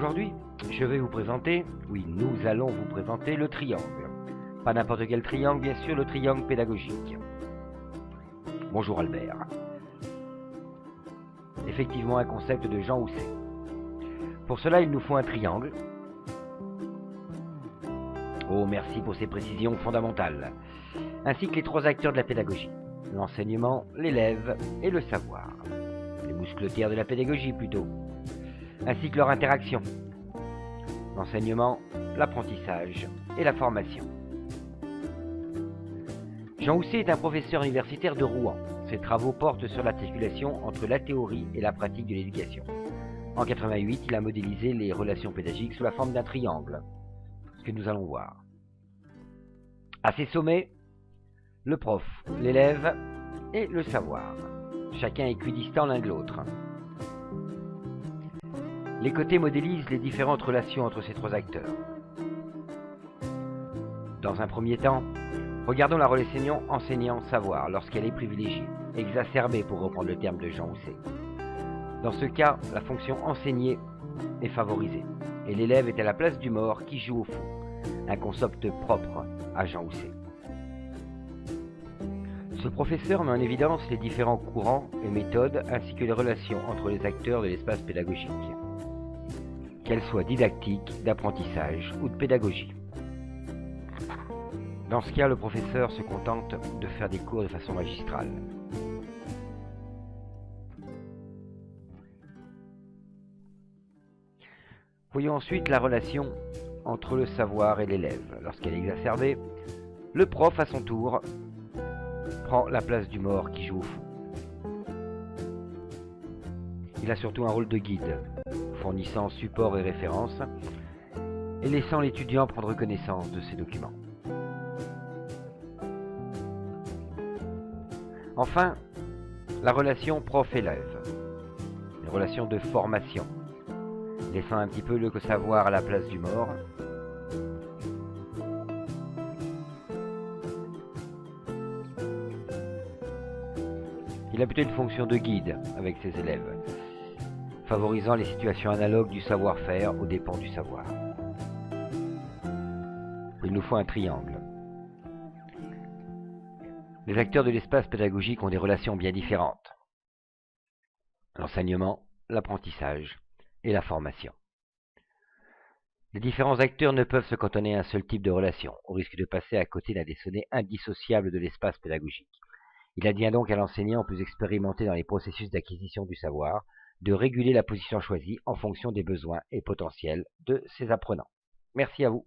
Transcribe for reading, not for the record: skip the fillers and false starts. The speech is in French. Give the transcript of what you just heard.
Aujourd'hui, je vais vous présenter, oui, nous allons vous présenter le triangle. Pas n'importe quel triangle, bien sûr, le triangle pédagogique. Bonjour Albert. Effectivement, un concept de Jean Housset. Pour cela, il nous faut un triangle. Oh, merci pour ces précisions fondamentales. Ainsi que les trois acteurs de la pédagogie. L'enseignement, l'élève et le savoir. Les mousquetaires de la pédagogie, plutôt. Ainsi que leur interaction. L'enseignement, l'apprentissage et la formation. Jean Housset est un professeur universitaire de Rouen. Ses travaux portent sur l'articulation entre la théorie et la pratique de l'éducation. En 88, il a modélisé les relations pédagogiques sous la forme d'un triangle, ce que nous allons voir. À ses sommets, le prof, l'élève et le savoir, chacun équidistant l'un de l'autre. Les côtés modélisent les différentes relations entre ces trois acteurs. Dans un premier temps, regardons la relation enseignant-savoir lorsqu'elle est privilégiée, exacerbée pour reprendre le terme de Jean Housset. Dans ce cas, la fonction enseignée est favorisée, et l'élève est à la place du mort qui joue au fou, un concept propre à Jean Housset. Ce professeur met en évidence les différents courants et méthodes ainsi que les relations entre les acteurs de l'espace pédagogique, qu'elles soient didactiques, d'apprentissage ou de pédagogie. Dans ce cas, le professeur se contente de faire des cours de façon magistrale. Voyons ensuite la relation entre le savoir et l'élève. Lorsqu'elle est exacerbée, le prof, à son tour, prend la place du mort qui joue au fou. Il a surtout un rôle de guide, fournissant support et références, et laissant l'étudiant prendre connaissance de ces documents. Enfin, la relation prof-élève, une relation de formation, laissant un petit peu le savoir à la place du mort. Il a plutôt une fonction de guide avec ses élèves, favorisant les situations analogues du savoir-faire aux dépens du savoir. Il nous faut un triangle. Les acteurs de l'espace pédagogique ont des relations bien différentes. L'enseignement, l'apprentissage et la formation. Les différents acteurs ne peuvent se cantonner à un seul type de relation, au risque de passer à côté d'un des données indissociables de l'espace pédagogique. Il advient donc à l'enseignant plus expérimenté dans les processus d'acquisition du savoir, de réguler la position choisie en fonction des besoins et potentiels de ses apprenants. Merci à vous.